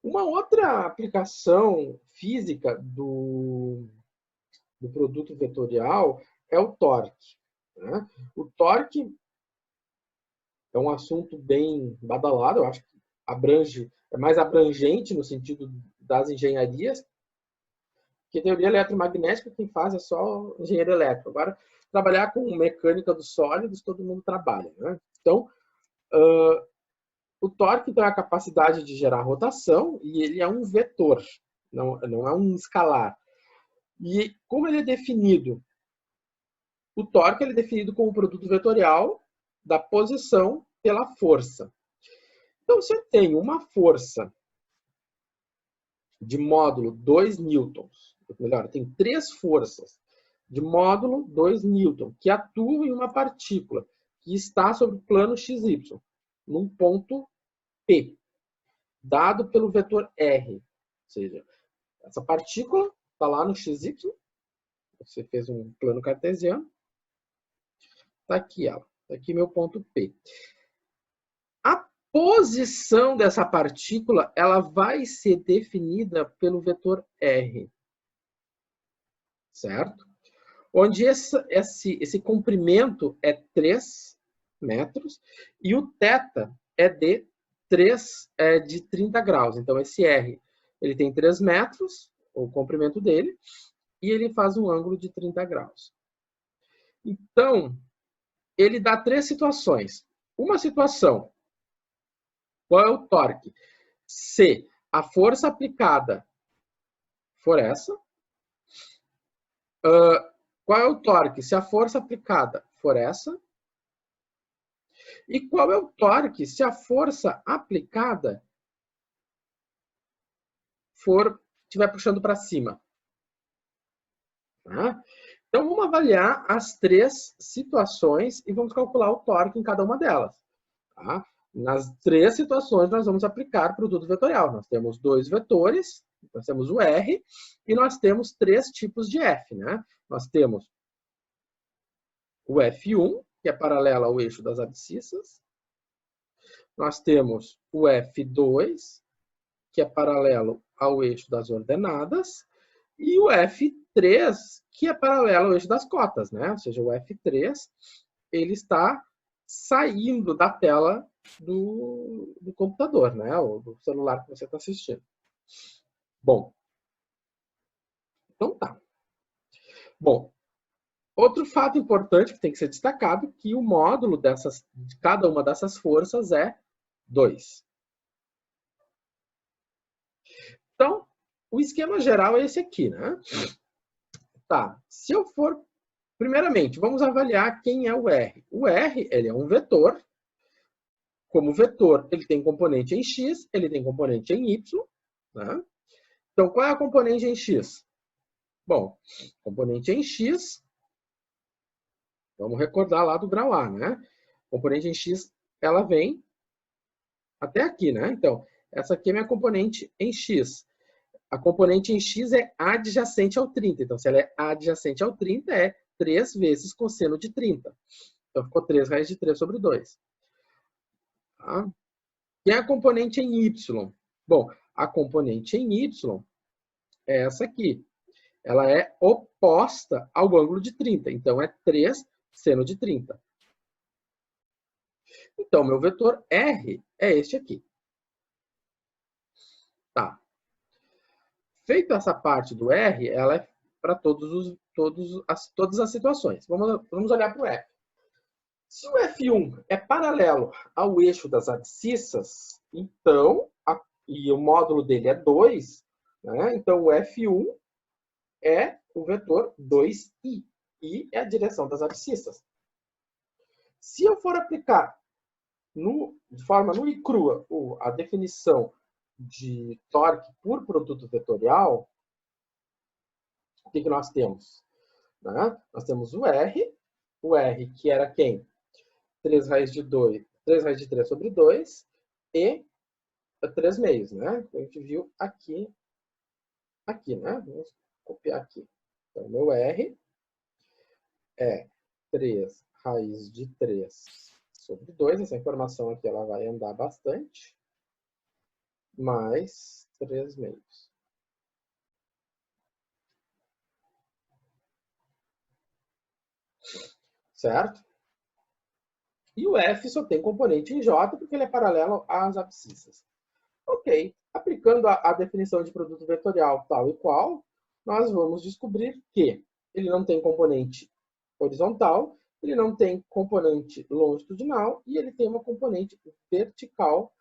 Uma outra aplicação física do produto vetorial é o torque, né? O torque é um assunto bem badalado, eu acho que é mais abrangente no sentido das engenharias, porque teoria eletromagnética quem faz é só engenheiro elétrico. Agora, trabalhar com mecânica dos sólidos, todo mundo trabalha, né? Então, o torque tem a capacidade de gerar rotação e ele é um vetor, não é um escalar. E como ele é definido? O torque ele é definido como produto vetorial da posição pela força. Então, se eu tenho uma força de módulo 2 newtons, melhor, tem 3 forças de módulo 2 newton que atuam em uma partícula que está sobre o plano XY, num ponto P, dado pelo vetor R. Ou seja, essa partícula está lá no XY, você fez um plano cartesiano, está aqui ela, está aqui meu ponto P. A posição dessa partícula ela vai ser definida pelo vetor R, certo? Onde esse comprimento é 3 metros e o θ é de 30 graus. Então, esse R ele tem 3 metros, o comprimento dele, e ele faz um ângulo de 30 graus. Então, ele dá 3 situações. Uma situação, qual é o torque? Se a força aplicada for essa, qual é o torque? Se a força aplicada for essa, e qual é o torque se a força aplicada estiver puxando para cima? Tá? Então, vamos avaliar as 3 situações e vamos calcular o torque em cada uma delas. Tá? Nas 3 situações, nós vamos aplicar produto vetorial. Nós temos 2 vetores, nós temos o R, e nós temos 3 tipos de F. Né? Nós temos o F1, que é paralelo ao eixo das abscissas. Nós temos o F2, que é paralelo ao eixo das ordenadas, e o F3, que é paralelo ao eixo das cotas, né? Ou seja, o F3 ele está saindo da tela do computador, né? Ou do celular que você está assistindo. Bom, então tá. Bom, outro fato importante que tem que ser destacado é que o módulo de cada uma dessas forças é 2. Então, o esquema geral é esse aqui, né? Tá, se eu for... Primeiramente, vamos avaliar quem é o R. O R, ele é um vetor. Como vetor, ele tem componente em X, ele tem componente em Y. Né? Então, qual é a componente em X? Bom, componente em X, vamos recordar lá do grau A, né? Componente em X, ela vem até aqui, né? Então, essa aqui é minha componente em X. A componente em X é adjacente ao 30. Então, se ela é adjacente ao 30, é 3 vezes cosseno de 30. Então, ficou 3 raiz de 3 sobre 2. Tá? E a componente em Y? Bom, a componente em Y é essa aqui. Ela é oposta ao ângulo de 30. Então, é 3 seno de 30. Então, meu vetor R é este aqui. Tá. Feita essa parte do R, ela é para todas as situações. Vamos olhar para o F. Se o F1 é paralelo ao eixo das abscissas, então, e o módulo dele é 2, né? Então o F1 é o vetor 2i. I é a direção das abscissas. Se eu for aplicar de forma nua e crua a definição de torque por produto vetorial, o que nós temos? Né? Nós temos o R que era quem? 3 raiz de 3 sobre 2 e 3 meios, né? A gente viu aqui, né? Vamos copiar aqui. Então, meu R é 3 raiz de 3 sobre 2. Essa informação aqui ela vai andar bastante. mais 3 meios. Certo? E o F só tem componente em J porque ele é paralelo às abscissas. Ok. Aplicando a definição de produto vetorial tal e qual, nós vamos descobrir que ele não tem componente horizontal, ele não tem componente longitudinal e ele tem uma componente vertical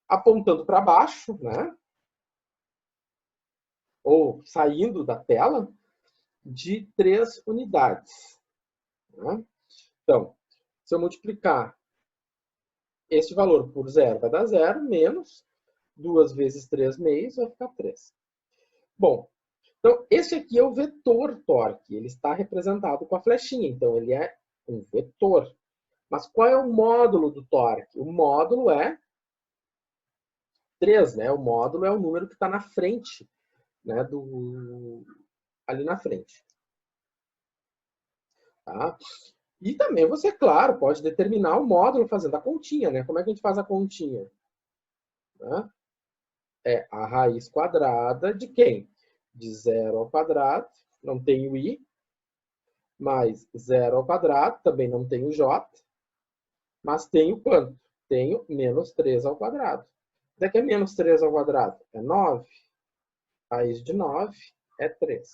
apontando para baixo, né? Ou saindo da tela, de 3 unidades. Né? Então, se eu multiplicar este valor por 0, vai dar 0, menos 2 vezes 3 meios, vai ficar 3. Bom, então esse aqui é o vetor torque. Ele está representado com a flechinha, então ele é um vetor. Mas qual é o módulo do torque? O módulo é 3, né? O módulo é o número que está na frente, né? Ali na frente. Tá? E também você, claro, pode determinar o módulo fazendo a continha, né? Como é que a gente faz a continha? Né? É a raiz quadrada de quem? De 0 ao quadrado, não tem o i, mais 0 ao quadrado, também não tem o j, mas tenho quanto? Tenho menos 3 ao quadrado. Daqui é menos 3 ao quadrado? É 9. Raiz de 9 é 3.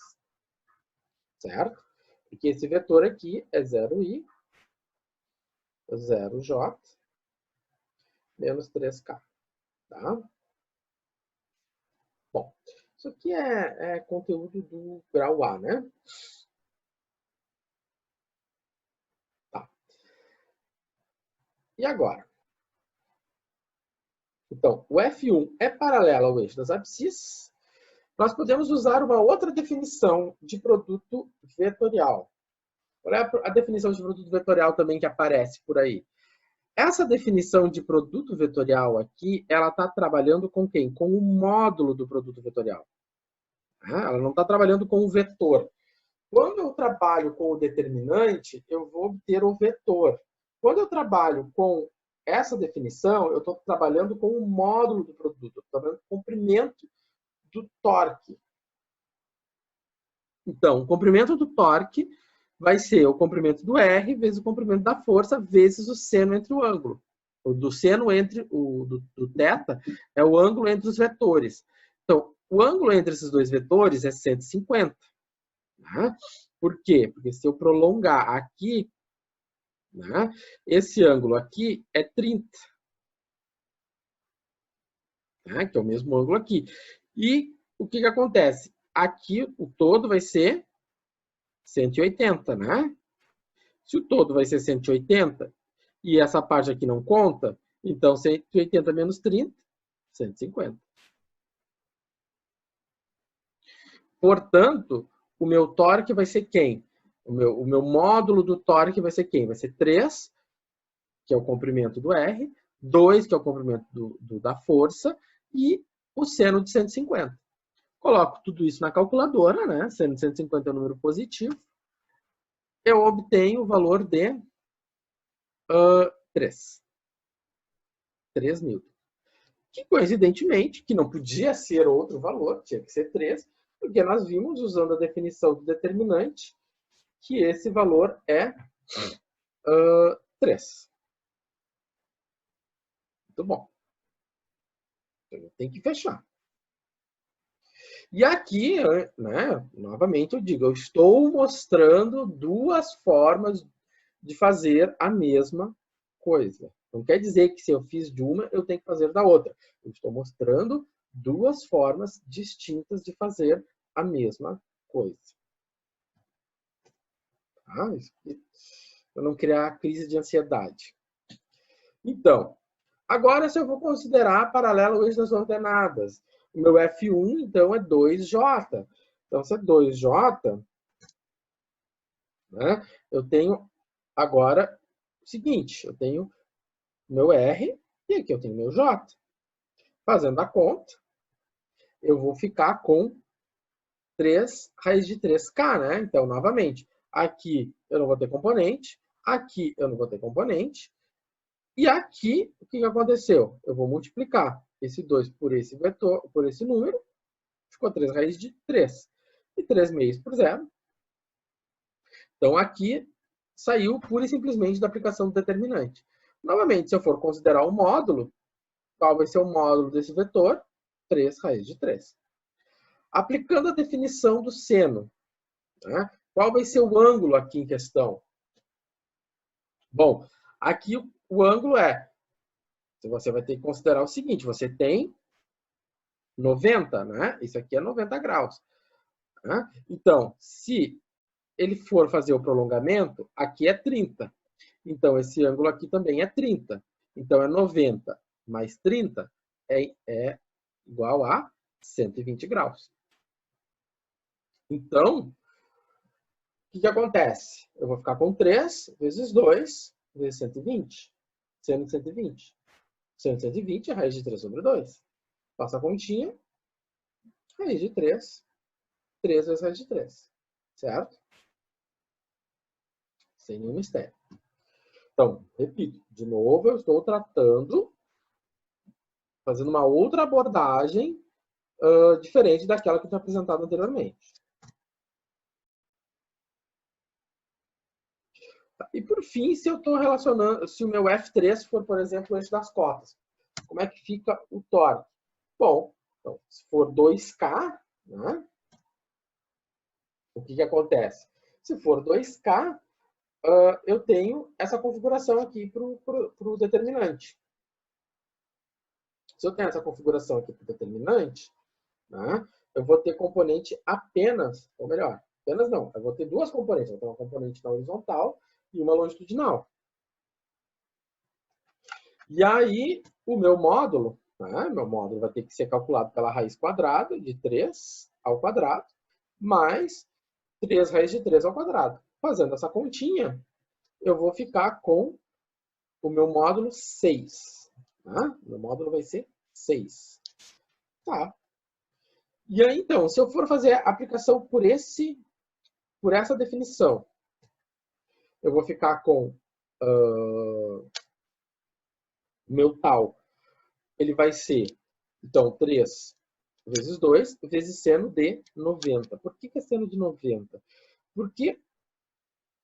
Certo? Porque esse vetor aqui é 0i, 0j, menos 3k. Tá? Bom, isso aqui é conteúdo do grau A, né? Tá. E agora? Então, o F1 é paralelo ao eixo das abscissas. Nós podemos usar uma outra definição de produto vetorial. Qual é a definição de produto vetorial também que aparece por aí? Essa definição de produto vetorial aqui, ela está trabalhando com quem? Com o módulo do produto vetorial. Ela não está trabalhando com o vetor. Quando eu trabalho com o determinante, eu vou obter o vetor. Quando eu trabalho com essa definição, eu estou trabalhando com o módulo do produto, estou trabalhando com o comprimento do torque. Então, o comprimento do torque vai ser o comprimento do R vezes o comprimento da força vezes o seno entre o ângulo. O do seno entre o do θ é o ângulo entre os vetores. Então, o ângulo entre esses dois vetores é 150. Né? Por quê? Porque se eu prolongar aqui, né, esse ângulo aqui é 30. Né, que é o mesmo ângulo aqui. E o que acontece? Aqui o todo vai ser 180, né? Se o todo vai ser 180 e essa parte aqui não conta, então 180 menos 30, 150. Portanto, o meu torque vai ser quem? O meu módulo do torque vai ser quem? Vai ser 3, que é o comprimento do R, 2, que é o comprimento da força, e o seno de 150. Coloco tudo isso na calculadora, né? Seno de 150 é um número positivo. Eu obtenho o valor de 3. 3 newton. Que, coincidentemente, que não podia ser outro valor, tinha que ser 3, porque nós vimos, usando a definição do determinante, que esse valor é 3. Muito bom. Tem que fechar. E aqui, né, novamente eu digo, eu estou mostrando duas formas de fazer a mesma coisa. Não quer dizer que se eu fiz de uma, eu tenho que fazer da outra. Eu estou mostrando duas formas distintas de fazer a mesma coisa. Tá? Para não criar crise de ansiedade. Então, agora se eu vou considerar paralelo ao eixo das ordenadas, o meu F1, então, é 2J. Então, se é 2J, né, eu tenho agora o seguinte, eu tenho meu R e aqui eu tenho meu J. Fazendo a conta, eu vou ficar com 3 raiz de 3K, né? Então, novamente, aqui eu não vou ter componente, aqui eu não vou ter componente, e aqui, o que aconteceu? Eu vou multiplicar esse 2 por esse vetor, por esse número, ficou 3 raiz de 3. E 3 meios por 0. Então, aqui saiu pura e simplesmente da aplicação do determinante. Novamente, se eu for considerar o módulo, qual vai ser o módulo desse vetor? 3 raiz de 3. Aplicando a definição do seno, né? Qual vai ser o ângulo aqui em questão? Bom, aqui o ângulo você vai ter que considerar o seguinte, você tem 90, né? Isso aqui é 90 graus. Né? Então, se ele for fazer o prolongamento, aqui é 30. Então, esse ângulo aqui também é 30. Então, é 90 mais 30 é igual a 120 graus. Então, o que acontece? Eu vou ficar com 3 vezes 2 vezes 120. Seno de 120. Seno de 120 é raiz de 3 sobre 2. Passa a continha. Raiz de 3. 3 vezes raiz de 3. Certo? Sem nenhum mistério. Então, repito, de novo, eu estou fazendo uma outra abordagem diferente daquela que eu tinha apresentado anteriormente. E por fim, se eu estou relacionando, se o meu F3 for, por exemplo, o eixo das cotas, como é que fica o torque? Bom, então, se for 2K, né, o que acontece? Se for 2K, eu tenho essa configuração aqui para o determinante. Se eu tenho essa configuração aqui para o determinante, né, eu vou ter componente apenas, ou melhor, apenas não, eu vou ter duas componentes. Eu vou ter uma componente na horizontal e uma longitudinal. E aí, o meu módulo vai ter que ser calculado pela raiz quadrada de 3 ao quadrado, mais 3 raiz de 3 ao quadrado. Fazendo essa continha, eu vou ficar com o meu módulo 6. Tá? Meu módulo vai ser 6. Tá. E aí, então, se eu for fazer a aplicação por essa definição, eu vou ficar com meu tal, ele vai ser, então, 3 vezes 2 vezes seno de 90. Por que é seno de 90? Porque,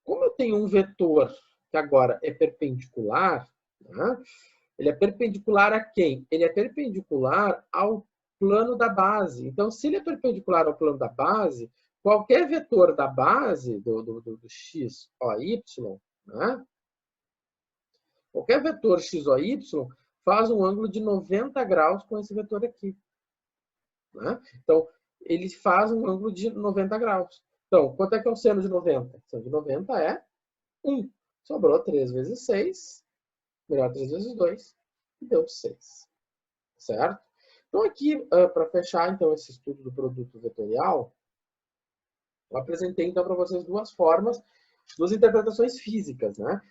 como eu tenho um vetor que agora é perpendicular, né, ele é perpendicular a quem? Ele é perpendicular ao plano da base. Então, se ele é perpendicular ao plano da base, qualquer vetor da base do x, o, y, né, qualquer vetor x ou y faz um ângulo de 90 graus com esse vetor aqui. Né? Então, ele faz um ângulo de 90 graus. Então, quanto é que é o seno de 90? O seno de 90 é 1. Sobrou 3 vezes 6, melhor 3 vezes 2, e deu 6. Certo? Então, aqui, para fechar então, esse estudo do produto vetorial, eu apresentei então para vocês duas formas, duas interpretações físicas. Né?